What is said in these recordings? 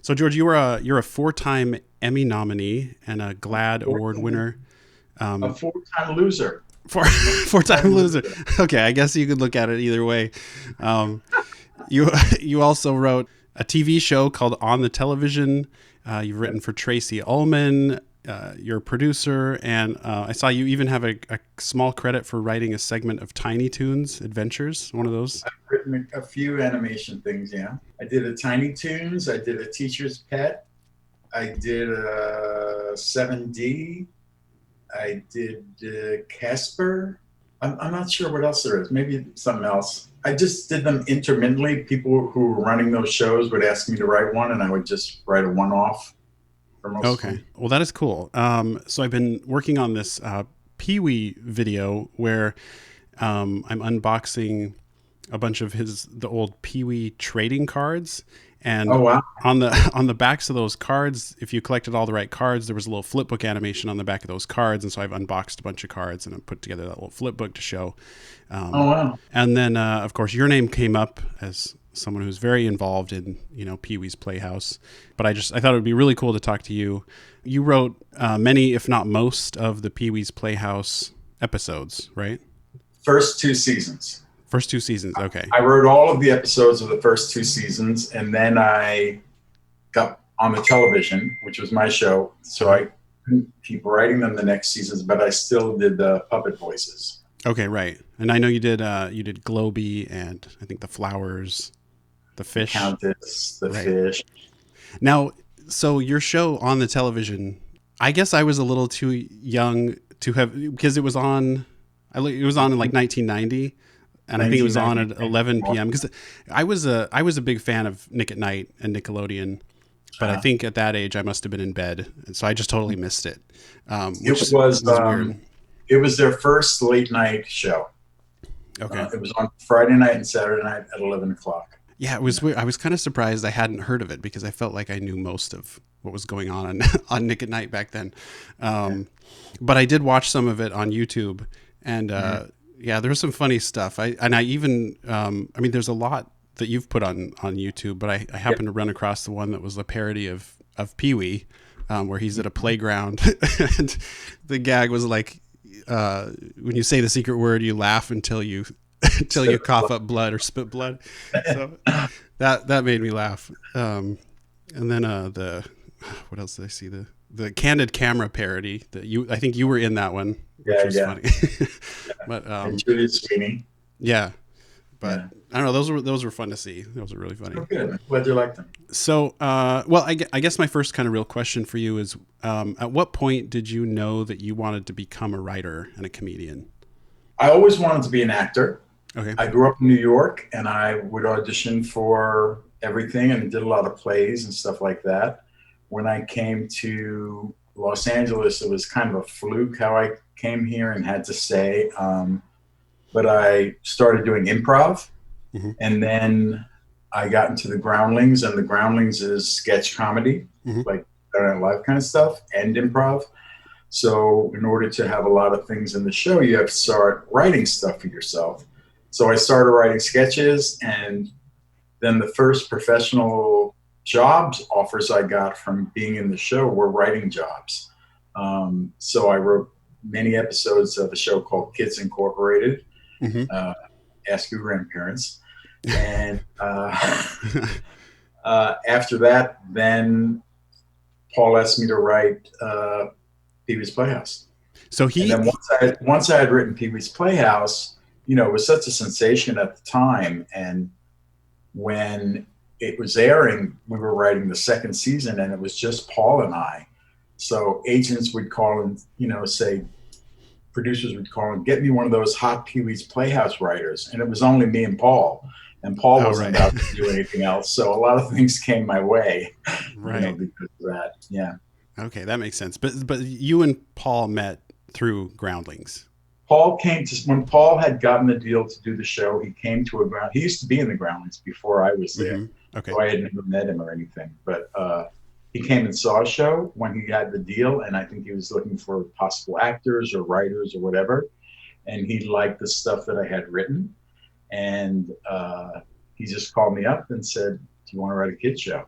So George, you're a 4-time Emmy nominee and a GLAAD award winner. A four-time loser. Four A four-time four-time loser. loser. Okay, I guess you could look at it either way. Um, you you also wrote a TV show called On the Television. You've written for Tracy Ullman. You're a producer, and I saw you even have a small credit for writing a segment of Tiny Toons Adventures. One of those. I've written a few animation things, yeah. I did a Tiny Toons. I did a Teacher's Pet. I did a 7D. I did Casper. I'm not sure what else there is. Maybe something else. I just did them intermittently. People who were running those shows would ask me to write one, and I would just write a one-off for most of Okay. them. Well, that is cool. So I've been working on this PeeWee video where I'm unboxing a bunch of the old PeeWee trading cards, and Oh, wow. on the backs of those cards, if you collected all the right cards, there was a little flip book animation on the back of those cards, and so I've unboxed a bunch of cards and I put together that little flip book to show. Oh, Um, wow. and then, of course, your name came up as someone who's very involved in Pee-wee's Playhouse. But I thought it would be really cool to talk to you. You wrote many, if not most, of the Pee-wee's Playhouse episodes, right? First two seasons. First two seasons. Okay. I wrote all of the episodes of the first two seasons, and then I got on the television, which was my show. So Uh-huh. I couldn't keep writing them the next seasons, but I still did the puppet voices. Okay, right. And I know you did Globy and I think the flowers, the The fish. Countess, the Right. fish. Now, so your show on the television, I guess I was a little too young to have, because it was on in like 1990, and I think it was on at 11 p.m. because I was a big fan of Nick at Night and Nickelodeon, but I Uh, think at that age I must have been in bed, and so I just totally missed it, it which was was weird. it was their first late night show. Okay. It was on Friday night and Saturday night at 11 o'clock. Yeah, it was weird. I was kind of surprised I hadn't heard of it because I felt like I knew most of what was going on on Nick at Night back then. Yeah. Um, but I did watch some of it on YouTube, and Mhm. yeah, there was some funny stuff. I even I mean, there's a lot that you've put on YouTube, but I Yep. happened to run across the one that was a parody of Pee-wee, where he's at a playground, and the gag was like, when you say the secret word, you laugh until you until you cough up blood or spit blood. So that made me laugh. And then the what else did I see? The candid camera parody that I think you were in that one, which Yeah, was yeah. funny. But And Julia Sweeney. yeah, but Yeah. I don't know. Those were fun to see. Those were really funny. Oh, good. I'm glad you liked them. So, well, I guess my first kind of real question for you is, at what point did you know that you wanted to become a writer and a comedian? I always wanted to be an actor. Okay. I grew up in New York, and I would audition for everything and did a lot of plays and stuff like that. When I came to Los Angeles, it was kind of a fluke how I came here and had to stay. But I started doing improv, Hmm. and then I got into the Groundlings, and the Groundlings is sketch comedy, Hmm. like Saturday Night Live kind of stuff, and improv. So in order to have a lot of things in the show, you have to start writing stuff for yourself. So I started writing sketches, and then the first professional jobs offers I got from being in the show were writing jobs. So I wrote many episodes of a show called Kids Incorporated, Hmm. uh, Ask Your Grandparents. And after that, then Paul asked me to write Pee-wee's Playhouse. So And then once I had written Pee-wee's Playhouse, it was such a sensation at the time. And when it was airing, we were writing the second season, and it was just Paul and I. So agents would call and say, producers would call and get me one of those hot Pee-wee's Playhouse writers, and it was only me and Paul. And Paul oh, wasn't right. about to do anything else, so a lot of things came my way, Right. because of that. Yeah. Okay, that makes sense. But you and Paul met through Groundlings. Paul came to when Paul had gotten the deal to do the show. He came to a ground. He used to be in the Groundlings before I was there, Hmm. Okay. so I had never met him or anything. But he came and saw a show when he had the deal, and I think he was looking for possible actors or writers or whatever. And he liked the stuff that I had written, and he just called me up and said, "Do you want to write a kids show?"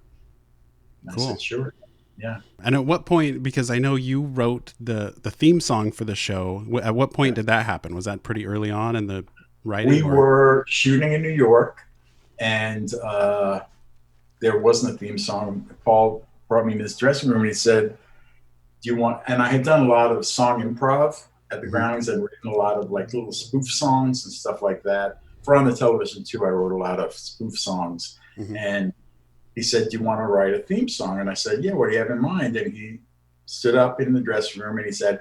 And I Cool. said, sure. Yeah. And at what point, because I know you wrote the theme song for the show, at what point did that happen? Was that pretty early on in the We writing, or? were shooting in New York, and there wasn't a theme song. Paul brought me in his dressing room and he said, do you want, and I had done a lot of song improv at the Mhm. Groundlings. I'd written a lot of like little spoof songs and stuff like that. For on the television too, I wrote a lot of spoof songs. Mhm. And he said, do you want to write a theme song? And I said, yeah, what do you have in mind? And he stood up in the dressing room and he said,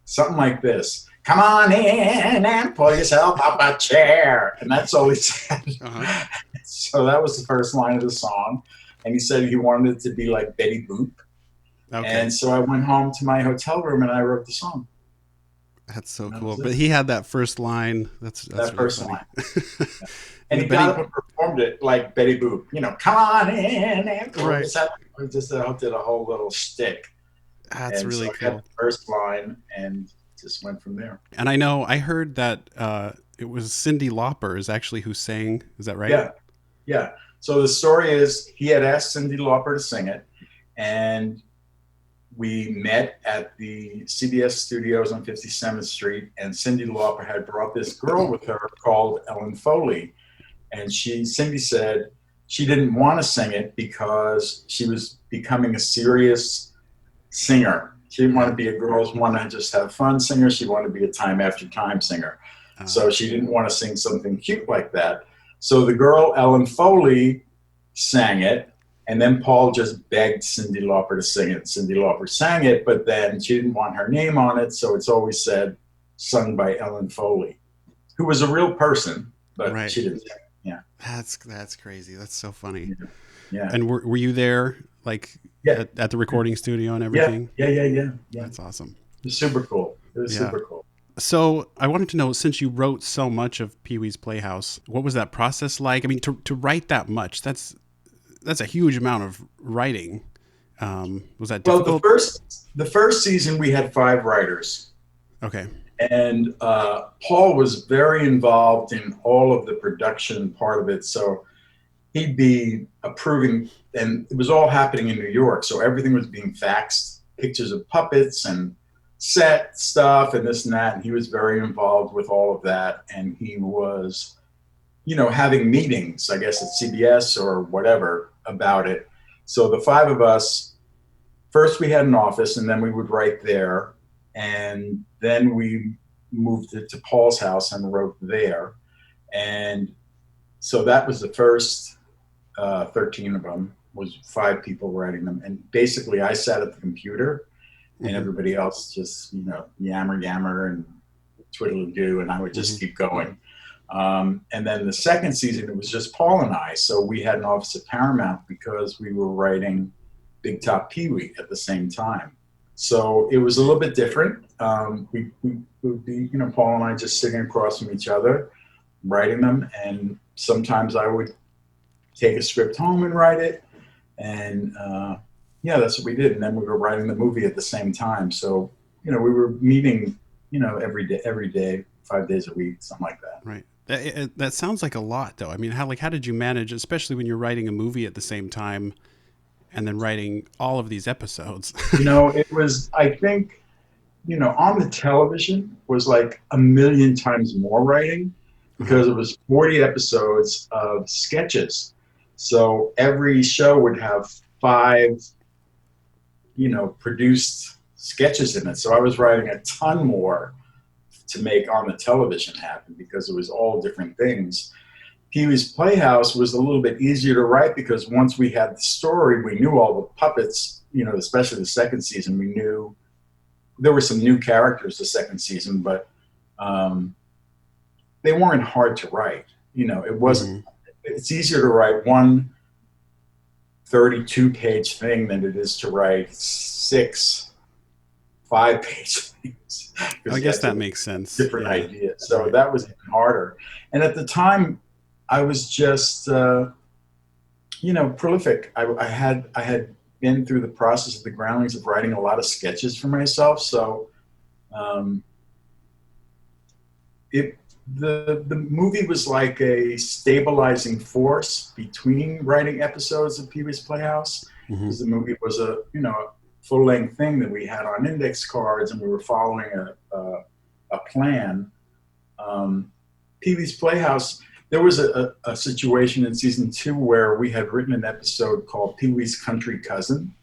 something like this. Come on in and pull yourself up a chair. And that's all he said. Uh-huh. So that was the first line of the song. And he said he wanted it to be like Betty Boop. Okay. And so I went home to my hotel room and I wrote the song. That's so And that cool. was But it. he had that first line. That's That really first funny. line. And And the he got Betty, up and performed it like Betty Boop. You know, come on in and pull right. yourself. We just did a whole little shtick. That's And really so I got cool. the first line and just went from there. And I know I heard that it was Cyndi Lauper is actually who sang. Is that right? Yeah. Yeah. So the story is he had asked Cyndi Lauper to sing it, and we met at the CBS studios on 57th Street, and Cyndi Lauper had brought this girl with her called Ellen Foley. And Cyndi said she didn't want to sing it because she was becoming a serious singer. She didn't want to be a girl who wanted to just have fun singer. She wanted to be a time after time singer. So she didn't want to sing something cute like that. So the girl, Ellen Foley, sang it. And then Paul just begged Cyndi Lauper to sing it. Cyndi Lauper sang it, but then she didn't want her name on it. So it's always said, sung by Ellen Foley, who was a real person, but Right. she didn't sing it. Yeah. That's crazy. That's so funny. Yeah. And were you there like Yeah. at the recording studio and everything? Yeah. That's awesome. It was super cool. It was Yeah. super cool. So I wanted to know, since you wrote so much of Pee-wee's Playhouse, what was that process like? I mean, to write that much, that's a huge amount of writing. Was that Well, difficult? the first season we had 5 writers, Okay. and Paul was very involved in all of the production part of it. So he'd be approving, and it was all happening in New York. So everything was being faxed, pictures of puppets and set stuff and this and that. And he was very involved with all of that. And he was, having meetings, I guess at CBS or whatever about it. So the 5 of us, first we had an office and then we would write there. And then we moved it to Paul's house and wrote there. And so that was the first 13 of them, was 5 people writing them. And basically I sat at the computer and everybody else just, yammer and twiddle-a-doo, and I would just keep going. And then the second season, it was just Paul and I. So we had an office at Paramount because we were writing Big Top PeeWee at the same time. So it was a little bit different. We would be, Paul and I just sitting across from each other, writing them. And sometimes I would take a script home and write it. And that's what we did. And then we were writing the movie at the same time. So, we were meeting, every day, 5 days a week, something like that. Right. That sounds like a lot, though. I mean, how did you manage, especially when you're writing a movie at the same time and then writing all of these episodes? It was, I think, on the television was like a million times more writing because it was 40 episodes of sketches. So every show would have 5, produced sketches in it. So I was writing a ton more to make on the television happen because it was all different things. Pee-wee's Playhouse was a little bit easier to write because once we had the story, we knew all the puppets, especially the second season, we knew there were some new characters the second season, but they weren't hard to write. It wasn't, it's easier to write one 32-page thing than it is to write 6 5-page things. I guess that makes sense. Different ideas. So that was even harder. And at the time, I was just, prolific. I had been through the process of the Groundlings of writing a lot of sketches for myself. So the movie was like a stabilizing force between writing episodes of Pee-wee's Playhouse. Mm-hmm. because the movie was a full-length thing that we had on index cards, and we were following a plan. Pee-wee's Playhouse, there was a situation in season 2 where we had written an episode called Pee-wee's Country Cousin,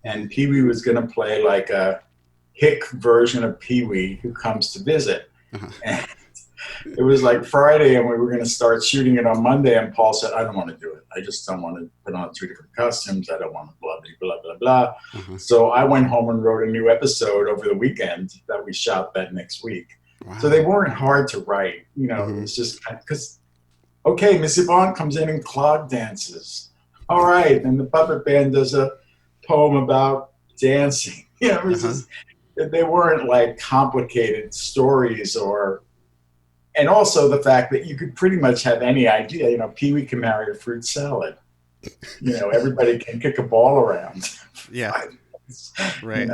and Pee-wee was going to play like a hick version of Pee-wee who comes to visit. Uh-huh. And it was like Friday, and we were going to start shooting it on Monday, and Paul said, I don't want to do it. I just don't want to put on 2 different costumes. I don't want to blah, blah, blah, blah. Uh-huh. So I went home and wrote a new episode over the weekend that we shot that next week. Wow. So they weren't hard to write. Mm-hmm. It was just because, okay, Miss Yvonne comes in and clog dances. All right. And the puppet band does a poem about dancing. It was just, they weren't like complicated stories and also the fact that you could pretty much have any idea. Pee-wee can marry a fruit salad. Everybody can kick a ball around. Yeah. Right.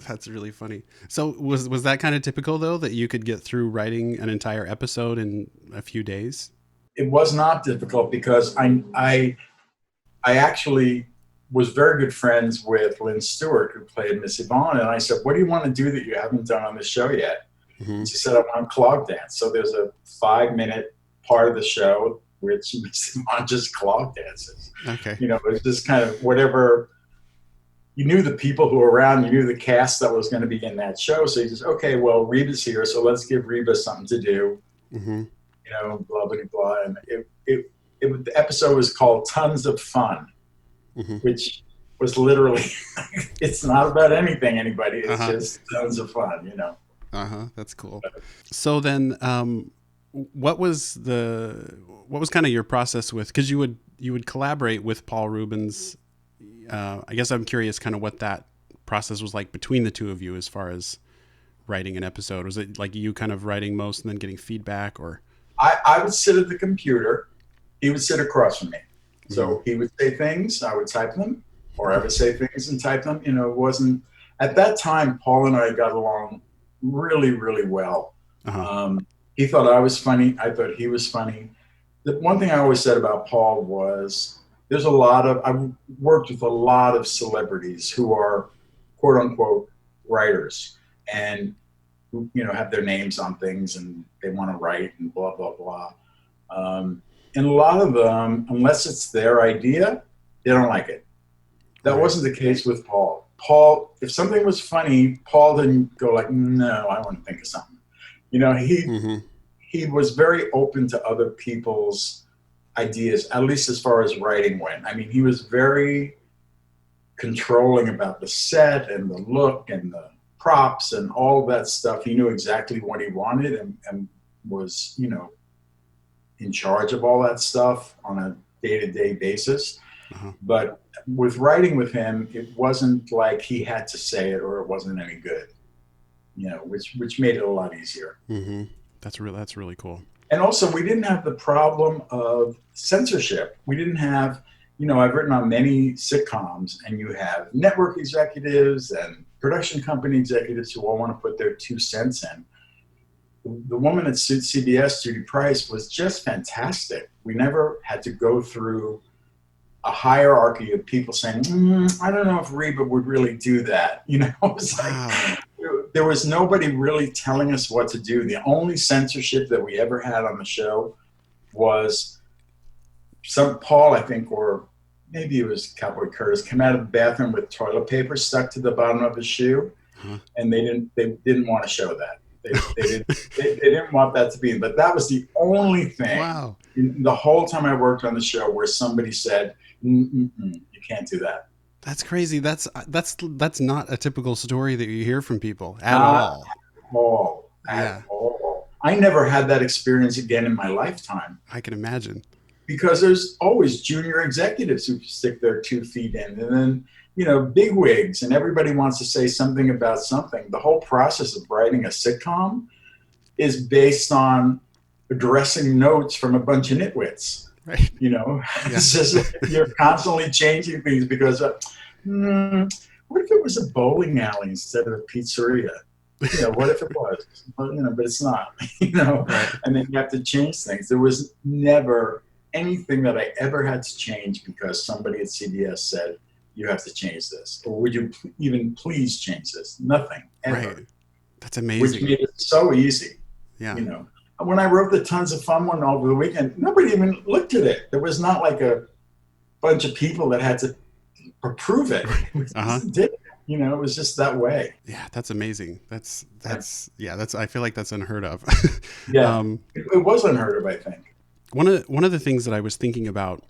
That's really funny. So was that kind of typical though, that you could get through writing an entire episode in a few days? It was not difficult because I actually was very good friends with Lynn Stewart, who played Miss Yvonne, and I said, what do you want to do that you haven't done on the show yet? Mm-hmm. She said, I want clog dance. So there's a 5-minute part of the show which Miss Yvonne just clog dances. Okay. It was just kind of whatever. You knew the people who were around, you knew the cast that was going to be in that show. So you just, okay, well, Reba's here, so let's give Reba something to do. Mm-hmm. Blah, blah, blah. And the episode was called Tons of Fun, mm-hmm. which was literally, it's not about anything, anybody. It's just tons of fun, That's cool. So then, what was kind of your process with, because you would collaborate with Paul Reubens. I guess I'm curious kind of what that process was like between the two of you as far as writing an episode. Was it like you kind of writing most and then getting feedback, or? I would sit at the computer. He would sit across from me. Mm-hmm. So he would say things, I would type them, or I would say things and type them. It wasn't, at that time, Paul and I got along really, really well. He thought I was funny. I thought he was funny. The one thing I always said about Paul was, I've worked with a lot of celebrities who are quote unquote writers and who, have their names on things and they want to write and blah, blah, blah. And a lot of them, unless it's their idea, they don't like it. That wasn't the case with Paul. Paul, if something was funny, Paul didn't go like, no, I want to think of something. He was very open to other people's ideas, at least as far as writing went. I mean, he was very controlling about the set and the look and the props and all that stuff. He knew exactly what he wanted and was, in charge of all that stuff on a day-to-day basis. But with writing with him, it wasn't like he had to say it or it wasn't any good, which made it a lot easier. Mm-hmm. That's really cool. And also, we didn't have the problem of censorship. We didn't have, I've written on many sitcoms, and you have network executives and production company executives who all want to put their 2 cents in. The woman at CBS, Judy Price, was just fantastic. We never had to go through a hierarchy of people saying, I don't know if Reba would really do that. It was like, there was nobody really telling us what to do. The only censorship that we ever had on the show was Paul, I think, or maybe it was Cowboy Curtis, came out of the bathroom with toilet paper stuck to the bottom of his shoe, and they didn't want to show that. They didn't want that to be in. But that was the only thing the whole time I worked on the show where somebody said, you can't do that. That's crazy. That's not a typical story that you hear from people at all. At all. I never had that experience again in my lifetime. I can imagine. Because there's always junior executives who stick their 2 feet in, and then, big wigs, and everybody wants to say something about something. The whole process of writing a sitcom is based on addressing notes from a bunch of nitwits. Right. It's just, you're constantly changing things because, what if it was a bowling alley instead of a pizzeria? What if it was? But it's not, Right. And then you have to change things. There was never anything that I ever had to change because somebody at CBS said, you have to change this, or would you even please change this? Nothing ever. Right. That's amazing. Which made it so easy. Yeah. You know, when I wrote the Tons of Fun one over the weekend, nobody even looked at it. There was not like a bunch of people that had to approve it. It did. You know, it was just that way. Yeah, that's amazing. That's I feel like that's unheard of. Yeah, it was unheard of, I think. One of the things that I was thinking about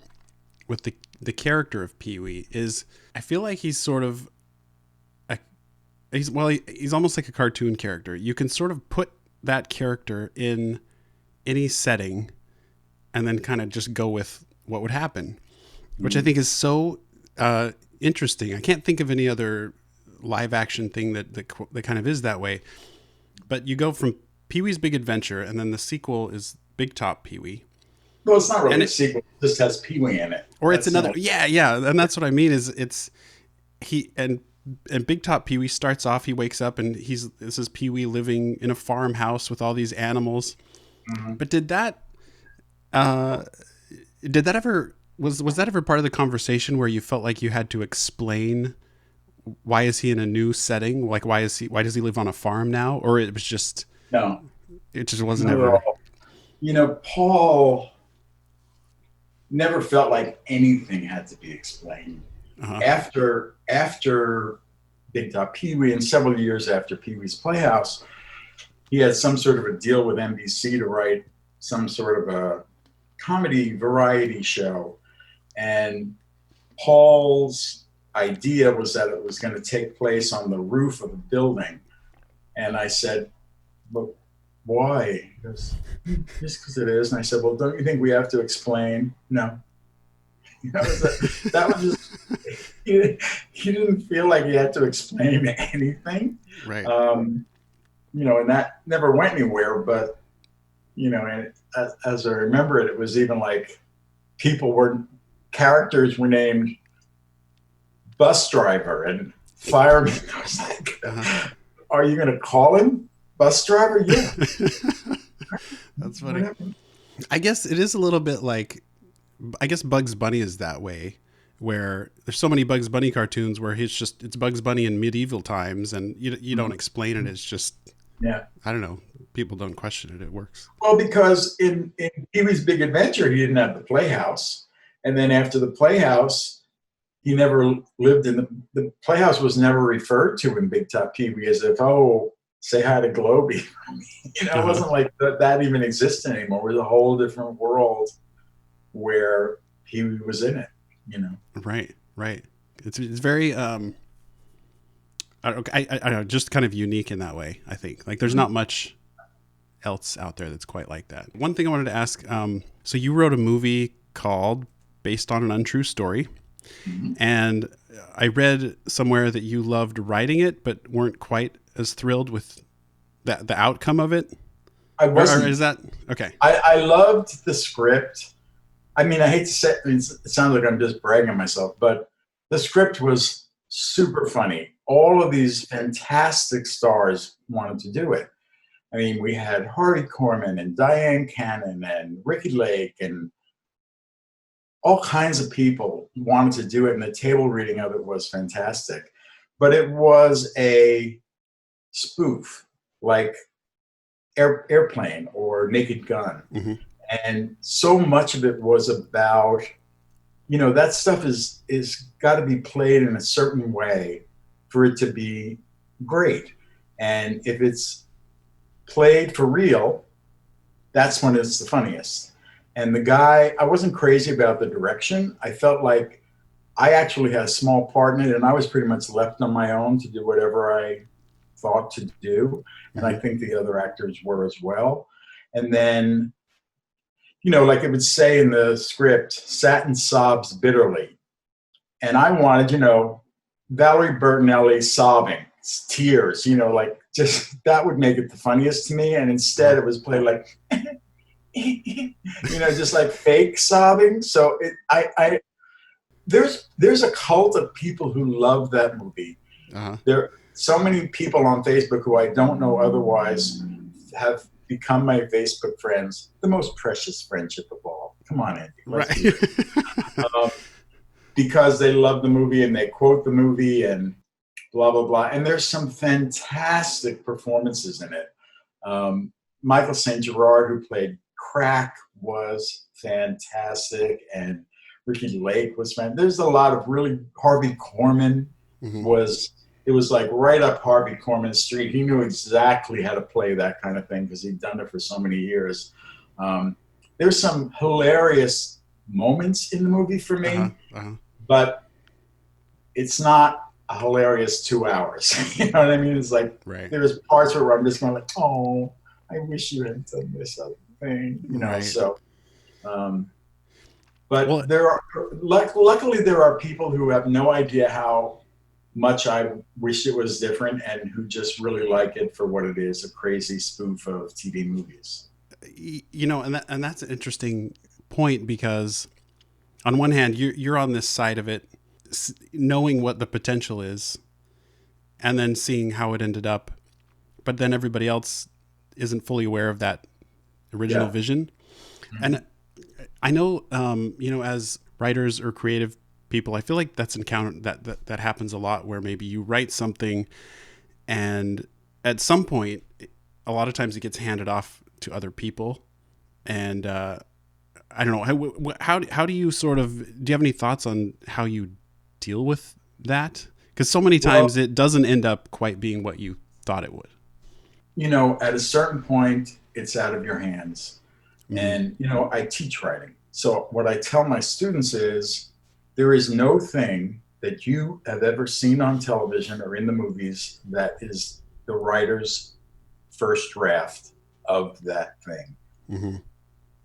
with the character of Pee-wee is I feel like he's sort of he's almost like a cartoon character. You can sort of put that character in any setting and then kind of just go with what would happen, which I think is so interesting. I can't think of any other live action thing that kind of is that way. But you go from Pee-wee's Big Adventure, and then the sequel is Big Top PeeWee. Well, it's not really a sequel. It just has Pee-wee in it. Or it's another. Yeah. And that's what I mean is and Big Top PeeWee starts off, he wakes up and this is Pee-wee living in a farmhouse with all these animals. Mm-hmm. But did that ever, was that ever part of the conversation where you felt like you had to explain why is he in a new setting? Like, why does he live on a farm now? Or it was just, no, it just wasn't ever. You know, Paul never felt like anything had to be explained. After Big Top PeeWee and several years after Pee-wee's Playhouse, he had some sort of a deal with NBC to write some sort of a comedy variety show. And Paul's idea was that it was going to take place on the roof of a building. And I said, "Look, why?" He goes, "Just because it is." And I said, "Well, don't you think we have to explain?" No. You know, that was just, he didn't feel like he had to explain anything. Right. You know, and that never went anywhere. But, you know, and as I remember it, it was even like characters were named bus driver and fireman. I was like, are you going to call him bus driver? Yeah. That's funny. Whatever. I guess it is a little bit like, I guess Bugs Bunny is that way, where there's so many Bugs Bunny cartoons where it's Bugs Bunny in medieval times, and you don't explain it. It's just, I don't know. People don't question it. It works. Well, because in Pee-wee's Big Adventure, he didn't have the Playhouse. And then after the Playhouse, he never lived in the Playhouse was never referred to in Big Top PeeWee as if, oh, say hi to Globey. You know, it wasn't like that even existed anymore. It was a whole different world where Pee-wee was in it, you know. Right. It's very I don't know, just kind of unique in that way, I think. Like there's not much else out there that's quite like that. One thing I wanted to ask, so you wrote a movie called Based on an Untrue Story. Mm-hmm. And I read somewhere that you loved writing it, but weren't quite as thrilled with the outcome of it. I wasn't. Or is that okay? I loved the script. I mean, I hate to say it sounds like I'm just bragging on myself, but the script was super funny. All of these fantastic stars wanted to do it. I mean, we had Harvey Korman and Diane Cannon and Ricky Lake and all kinds of people wanted to do it, and the table reading of it was fantastic. But it was a spoof, like Airplane or Naked Gun. Mm-hmm. And so much of it was about, you know, that stuff is got to be played in a certain way for it to be great. And if it's played for real, that's when it's the funniest. And the guy, I wasn't crazy about the direction. I felt like I actually had a small part in it, and I was pretty much left on my own to do whatever I thought to do. And I think the other actors were as well. And then, you know, like it would say in the script, Satin sobs bitterly. And I wanted, you know, Valerie Bertinelli sobbing, tears, you know, like just that would make it the funniest to me. And instead it was played like, you know, just like fake sobbing. So there's a cult of people who love that movie. There are so many people on Facebook who I don't know otherwise have become my Facebook friends. The most precious friendship of all. Come on, Andy. Right. because they love the movie and they quote the movie and blah, blah, blah. And there's some fantastic performances in it. Michael St. Gerard, who played Crack, was fantastic. And Ricky Lake was fantastic. There's a lot of really, Harvey Korman it was like right up Harvey Korman's street. He knew exactly how to play that kind of thing because he'd done it for so many years. There's some hilarious moments in the movie for me, but it's not a hilarious 2 hours. You know what I mean? It's like there's parts where I'm just going like, oh, I wish you had done this other thing, you know. So, but there are luckily there are people who have no idea how much I wish it was different and who just really like it for what it is, a crazy spoof of TV movies. You know, and that's an interesting point because on one hand, you're on this side of it, knowing what the potential is and then seeing how it ended up, but then everybody else isn't fully aware of that original vision. And I know, you know, as writers or creative people, I feel like that's encountered that happens a lot where maybe you write something and at some point, a lot of times it gets handed off to other people. And, I don't know, how do you sort of, do you have any thoughts on how you deal with that? Because so many times it doesn't end up quite being what you thought it would. You know, at a certain point, it's out of your hands. And, you know, I teach writing. So what I tell my students is there is no thing that you have ever seen on television or in the movies that is the writer's first draft of that thing.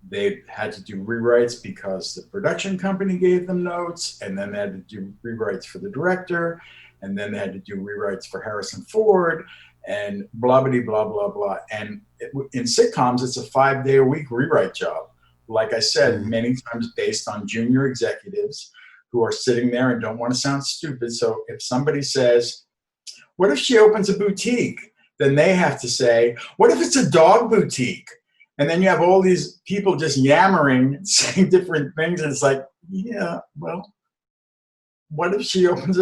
They had to do rewrites because the production company gave them notes, and then they had to do rewrites for the director, and then they had to do rewrites for Harrison Ford, and blah, blah, blah, blah, blah. And in sitcoms, it's a 5-day-a-week rewrite job. Like I said, many times based on junior executives who are sitting there and don't want to sound stupid. So if somebody says, what if she opens a boutique? Then they have to say, what if it's a dog boutique? And then you have all these people just yammering, saying different things. And it's like, yeah, well, what if she opens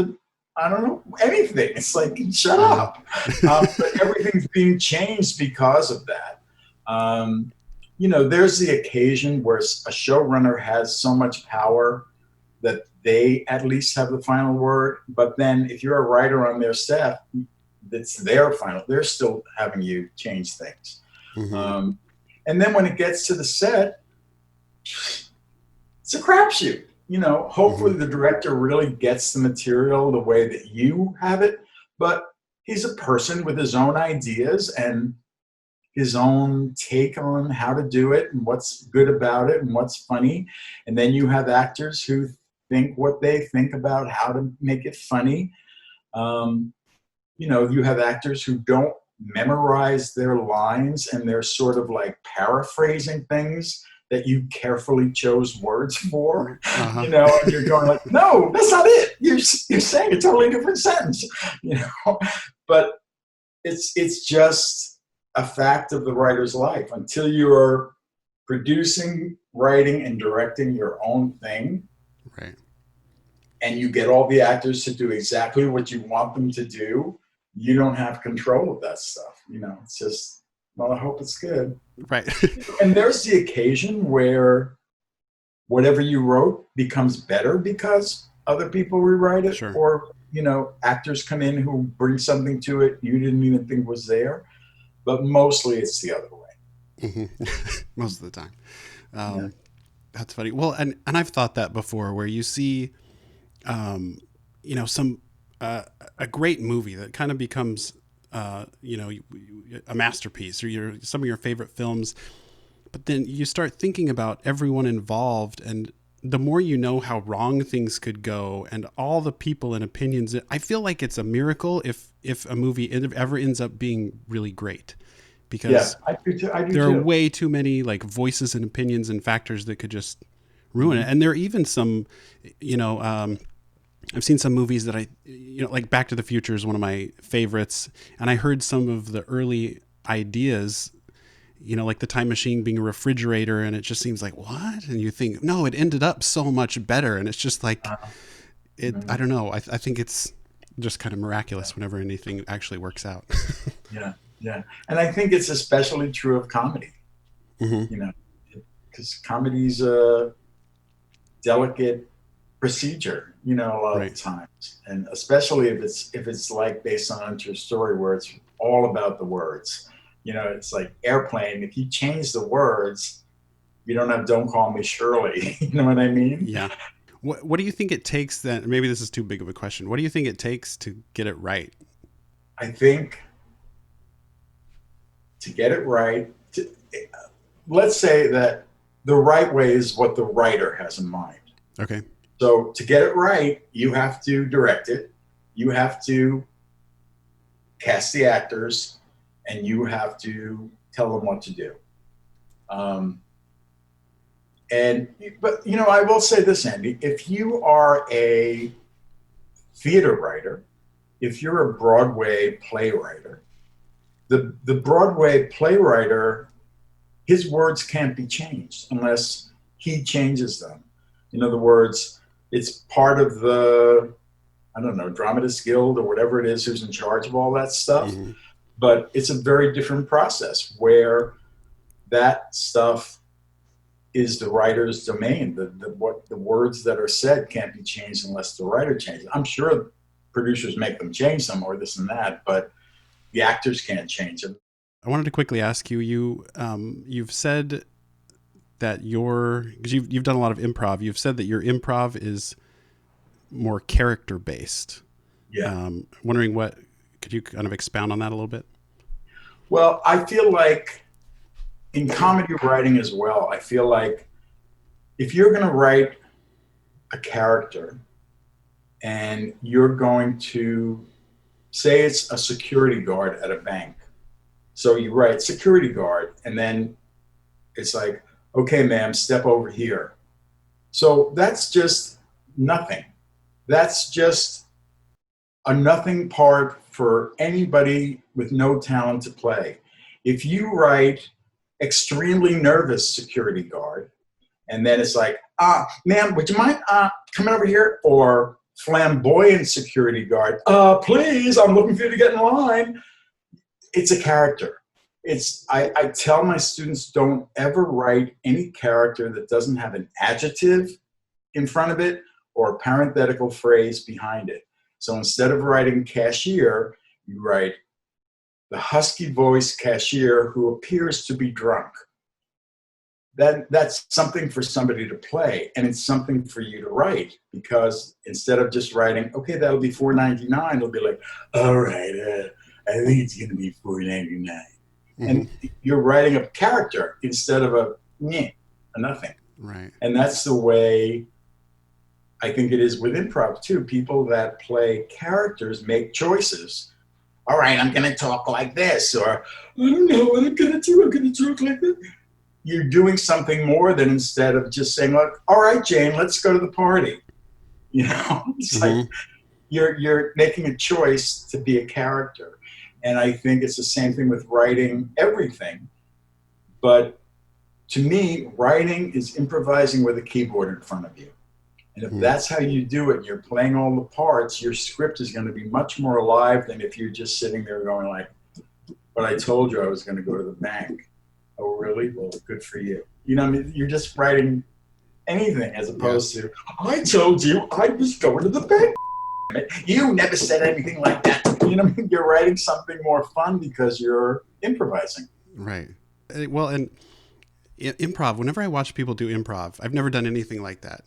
I don't know, anything? It's like, shut up. But everything's being changed because of that. You know, there's the occasion where a showrunner has so much power that they at least have the final word. But then if you're a writer on their staff, it's their final. They're still having you change things. And then when it gets to the set, it's a crapshoot. You know, hopefully the director really gets the material the way that you have it. But he's a person with his own ideas and his own take on how to do it and what's good about it and what's funny. And then you have actors who think what they think about how to make it funny. You know, you have actors who don't memorize their lines and they're sort of like paraphrasing things that you carefully chose words for, you know, and you're going like, no, that's not it. You're saying a totally different sentence, you know, but it's just a fact of the writer's life until you're producing, writing, and directing your own thing. Right. And you get all the actors to do exactly what you want them to do. You don't have control of that stuff. You know, it's just, well, I hope it's good. Right. And there's the occasion where whatever you wrote becomes better because other people rewrite it. Or, you know, actors come in who bring something to it you didn't even think was there. But mostly it's the other way. Most of the time. That's funny. Well, and I've thought that before where you see, you know, some a great movie that kind of becomes you know, a masterpiece or some of your favorite films, but then you start thinking about everyone involved, and the more you know how wrong things could go and all the people and opinions, I feel like it's a miracle if a movie ever ends up being really great, because I do too. There are way too many like voices and opinions and factors that could just ruin it. And there are even some, you know, I've seen some movies that you know, like Back to the Future is one of my favorites. And I heard some of the early ideas, you know, like the time machine being a refrigerator, and it just seems like, what? And you think, no, it ended up so much better. And it's just like, I don't know. I think it's just kind of miraculous whenever anything actually works out. Yeah, yeah. And I think it's especially true of comedy, Hmm. you know, because comedy's a delicate procedure, a lot of Right. times. And especially if it's like based on untrue story where it's all about the words. It's like Airplane. If you change the words, you don't have Don't Call Me Shirley. You know what I mean? Yeah. What do you think it takes then? Maybe this is too big of a question. What do you think it takes to get it right? I think to get it right, let's say that the right way is what the writer has in mind. Okay. So to get it right, you have to direct it, you have to cast the actors, and you have to tell them what to do. Um, but I will say this, Andy: if you are a theater writer, if you're a Broadway playwright, the Broadway playwright, his words can't be changed unless he changes them. In other words, it's part of the, I don't know, Dramatists Guild or whatever it is who's in charge of all that stuff. Mm-hmm. But it's a very different process where that stuff is the writer's domain. What the words that are said can't be changed unless the writer changes. I'm sure producers make them change them or this and that, but the actors can't change them. I wanted to quickly ask you. You've said that because you've done a lot of improv. You've said that your improv is more character based. Yeah. Wondering could you kind of expound on that a little bit? Well, I feel like in comedy writing as well, I feel like if you're going to write a character and you're going to say it's a security guard at a bank. So you write security guard, and then it's like, okay, ma'am, step over here. So that's just nothing. That's just a nothing part for anybody with no talent to play. If you write extremely nervous security guard, and then it's like, ma'am, would you mind coming over here? Or flamboyant security guard, please, I'm looking for you to get in line. It's a character. I tell my students, don't ever write any character that doesn't have an adjective in front of it or a parenthetical phrase behind it. So instead of writing cashier, you write the husky voiced cashier who appears to be drunk. That's something for somebody to play, and it's something for you to write, because instead of just writing, okay, that'll be $4.99, it'll be like, all right, I think it's going to be $4.99. Mm-hmm. And you're writing a character instead of a nothing. Right. And that's the way I think it is with improv too. People that play characters make choices. All right, I'm going to talk like this, or I don't know what I'm going to do. I'm going to talk like this. You're doing something more than instead of just saying, like, all right, Jane, let's go to the party. It's like you're making a choice to be a character. And I think it's the same thing with writing everything. But to me, writing is improvising with a keyboard in front of you. And if that's how you do it, and you're playing all the parts, your script is going to be much more alive than if you're just sitting there going like, but I told you I was going to go to the bank. Oh, really? Well, good for you. You're just writing anything as opposed to, I told you I was going to the bank. You never said anything like that. You're writing something more fun because you're improvising. Right. Well, and improv, whenever I watch people do improv, I've never done anything like that.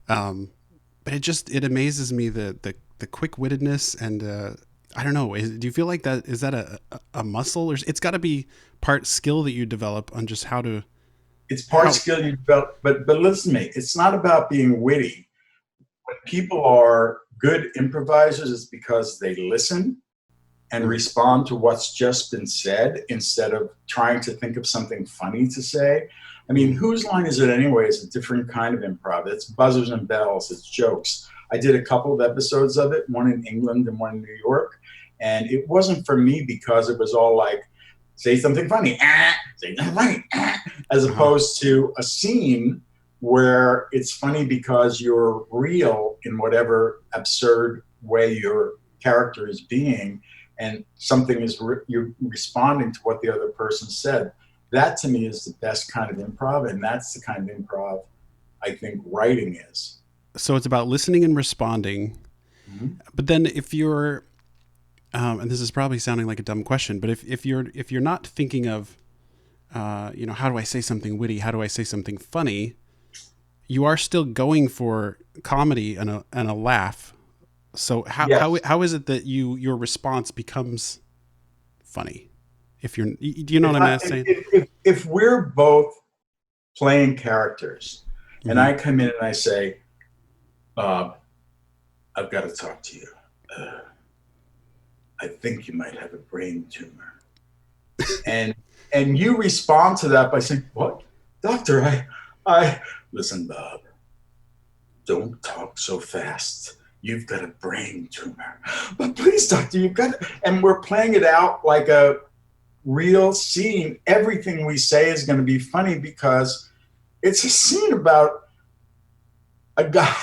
But it amazes me the quick-wittedness and I don't know. Do you feel like that? Is that a muscle, or it's got to be part skill that you develop on just how to? It's part skill you develop, but listen to me. It's not about being witty. When people are good improvisers, it's because they listen and respond to what's just been said instead of trying to think of something funny to say. I mean, whose line is it anyway? It's a different kind of improv. It's buzzers and bells. It's jokes. I did a couple of episodes of it, one in England and one in New York. And it wasn't for me because it was all like, say something funny, say something funny, as opposed to a scene where it's funny because you're real in whatever absurd way your character is being, and something is you're responding to what the other person said. That to me is the best kind of improv, and that's the kind of improv I think writing is. So it's about listening and responding. Mm-hmm. But then if you're, and this is probably sounding like a dumb question, but if you're not thinking of, how do I say something witty? How do I say something funny? You are still going for comedy and a laugh. So how is it that your response becomes funny? Do you know what I'm saying? If we're both playing characters, Mm-hmm. and I come in and I say, Bob, I've got to talk to you. I think you might have a brain tumor. and you respond to that by saying, what? Doctor, I listen, Bob, don't talk so fast. You've got a brain tumor. But please, doctor, you've got to, and we're playing it out like a real scene. Everything we say is going to be funny because it's a scene about a guy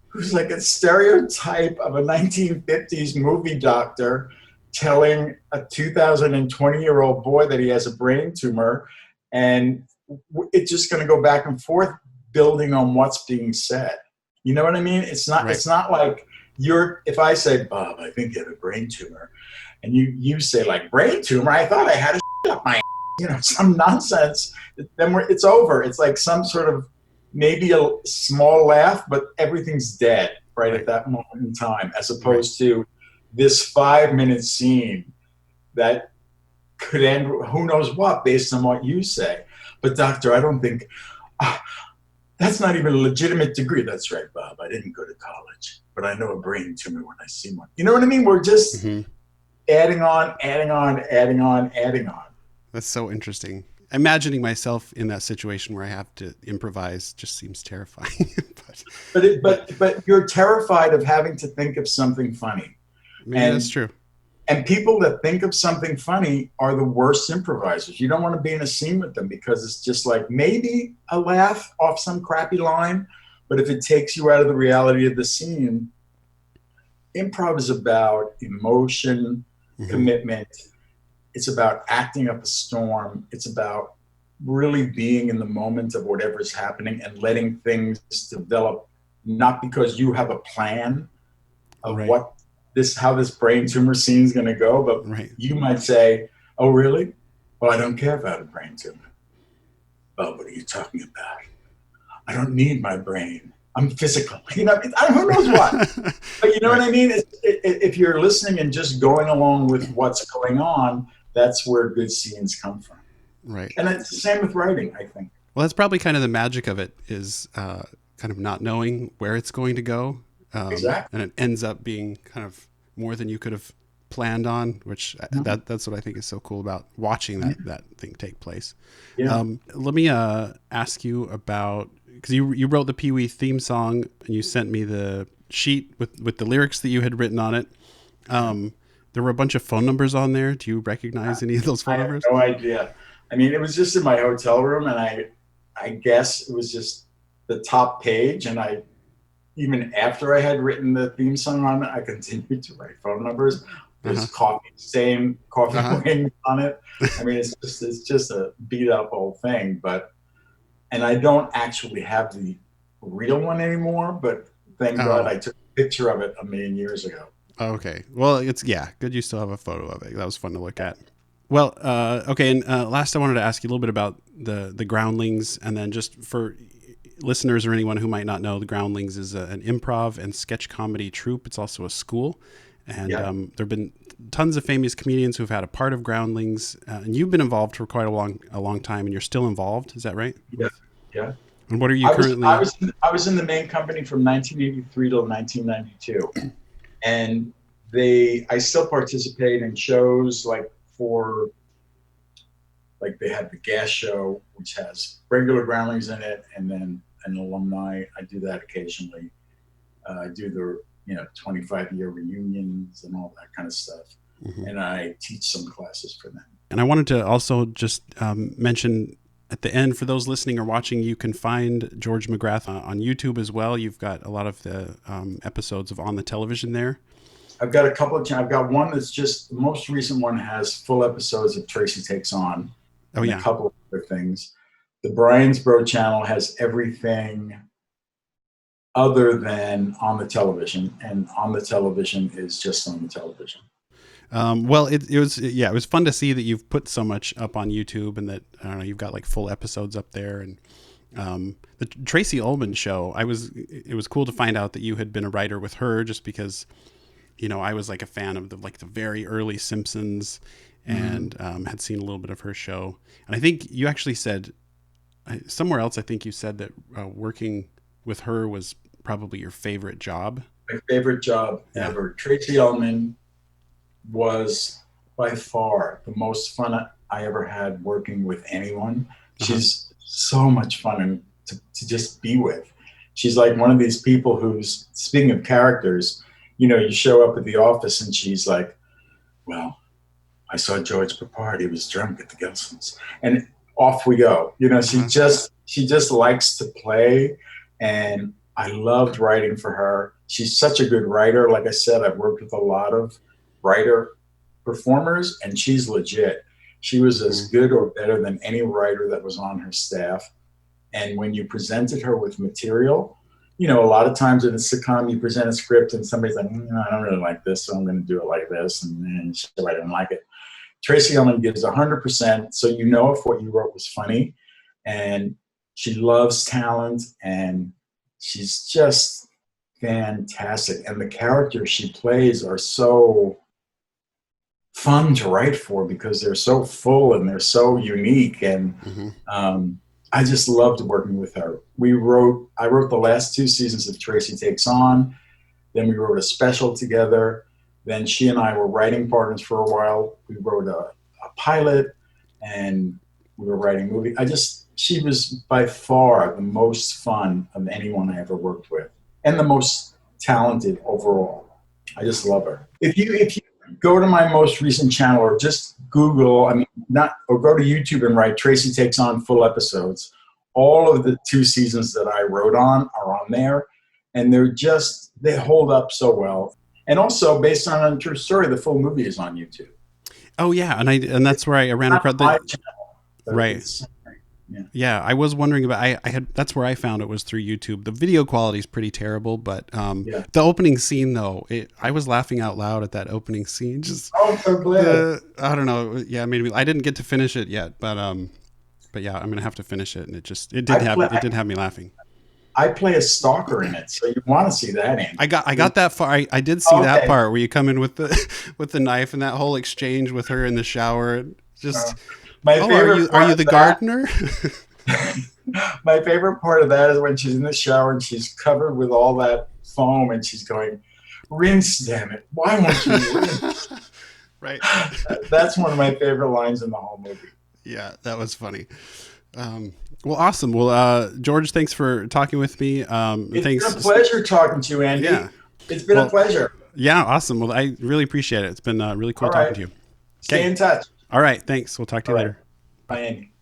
who's like a stereotype of a 1950s movie doctor telling a 2020-year-old boy that he has a brain tumor, and it's just going to go back and forth building on what's being said. You know what I mean? It's not. Right. It's not like if I say, Bob, I think you have a brain tumor, and you say like, brain tumor? I thought I had a shit up my, some nonsense. Then it's over. It's like some sort of maybe a small laugh, but everything's dead right at that moment in time, as opposed to this 5-minute scene that could end who knows what based on what you say. But doctor, I don't think that's not even a legitimate degree. That's right, Bob. I didn't go to college, but I know a brain tumor when I see one. You know what I mean? We're just adding on. That's so interesting. Imagining myself in that situation where I have to improvise just seems terrifying. but you're terrified of having to think of something funny. Maybe that's true. And people that think of something funny are the worst improvisers. You don't want to be in a scene with them because it's just like maybe a laugh off some crappy line, but if it takes you out of the reality of the scene, improv is about emotion, commitment. It's about acting up a storm. It's about really being in the moment of whatever's happening and letting things develop, not because you have a plan of how this brain tumor scene is going to go, but you might say, oh, really? Well, I don't care about a brain tumor. Oh, what are you talking about? I don't need my brain. I'm physical. Who knows what? But you know what I mean? If you're listening and just going along with what's going on, that's where good scenes come from. Right. And it's the same with writing, I think. Well, that's probably kind of the magic of it is kind of not knowing where it's going to go. Exactly. And it ends up being kind of more than you could have planned on, which that's what I think is so cool about watching that thing take place. Yeah. Let me ask you about, because you wrote the PeeWee theme song and you sent me the sheet with the lyrics that you had written on it. There were a bunch of phone numbers on there. Do you recognize any of those phone numbers? I have no idea. I mean, it was just in my hotel room, and I guess it was just the top page, and even after I had written the theme song on it, I continued to write phone numbers. There's coffee wings on it. I mean, it's just a beat up old thing, and I don't actually have the real one anymore, but thank God I took a picture of it a million years ago. Okay. Well, it's good you still have a photo of it. That was fun to look at. Well, okay. And last I wanted to ask you a little bit about the Groundlings, and then just for listeners or anyone who might not know, the Groundlings is an improv and sketch comedy troupe. It's also a school. And there have been tons of famous comedians who've had a part of Groundlings. And you've been involved for quite a long time, and you're still involved. Is that right? Yeah. Yeah. And what are you currently? I was in the main company from 1983 till 1992. And I still participate in shows like they have the Gas Show, which has regular Groundlings in it, and then an alumni. I do that occasionally. I do the 25-year reunions and all that kind of stuff, and I teach some classes for them. And I wanted to also just mention at the end, for those listening or watching, you can find George McGrath on YouTube as well. You've got a lot of the episodes of On the Television there. I've got a couple of. I've got one that's just the most recent one has full episodes of Tracy Takes On. Oh yeah, a couple of other things. The Brian's Bro channel has everything other than On the Television, and On the Television is just On the Television. Well, it was fun to see that you've put so much up on YouTube, and that I don't know, you've got like full episodes up there. And the Tracy Ullman show, it was cool to find out that you had been a writer with her, just because, you know, I was like a fan of the very early Simpsons, and had seen a little bit of her show. And I think you actually said somewhere else, I think you said that working with her was probably your favorite job. My favorite job ever. Tracy Ullman was by far the most fun I ever had working with anyone. She's so much fun to just be with. She's like one of these people who's, speaking of characters, you know, you show up at the office and she's like, well, I saw George Papard. He was drunk at the Gelson's. And off we go. You know, she just likes to play. And I loved writing for her. She's such a good writer. Like I said, I've worked with a lot of writer performers, and she's legit. She was as good or better than any writer that was on her staff. And when you presented her with material, you know, a lot of times in a sitcom, you present a script and somebody's like, I don't really like this, so I'm going to do it like this. And then I didn't like it. Tracy Ullman gives 100%. So you know if what you wrote was funny. And she loves talent, and she's just fantastic. And the characters she plays are so fun to write for because they're so full and they're so unique. And I just loved working with her. I wrote the last 2 seasons of Tracy Takes On. Then we wrote a special together. Then she and I were writing partners for a while. We wrote a pilot, and we were writing a movie. She was by far the most fun of anyone I ever worked with, and the most talented overall. I just love her. If you go to my most recent channel, or just Google, or go to YouTube and write Tracy Takes On full episodes, all of the 2 seasons that I wrote on are on there, and they hold up so well. And also, based on a true story, the full movie is on YouTube. Oh yeah, and that's where I ran across my channel, right. Yeah, I was wondering about. That's where I found it, was through YouTube. The video quality is pretty terrible, but the opening scene though, I was laughing out loud at that opening scene. Just I'm so glad. I don't know. Yeah, maybe I didn't get to finish it yet, but yeah, I'm gonna have to finish it, and it did have me laughing. I play a stalker in it, so you want to see that in. I got that far. I did see that part where you come in with the knife, and that whole exchange with her in the shower. Just my favorite. Are you the gardener? My favorite part of that is when she's in the shower and she's covered with all that foam, and she's going, "Rinse, damn it! Why won't you rinse?" Right. That's one of my favorite lines in the whole movie. Yeah, that was funny. Well, awesome. Well, George, thanks for talking with me. It's been a pleasure talking to you, Andy. Yeah. It's been a pleasure. Yeah, awesome. Well, I really appreciate it. It's been really cool talking to you. Stay in touch. All right, thanks. We'll talk to you later. Bye, Andy.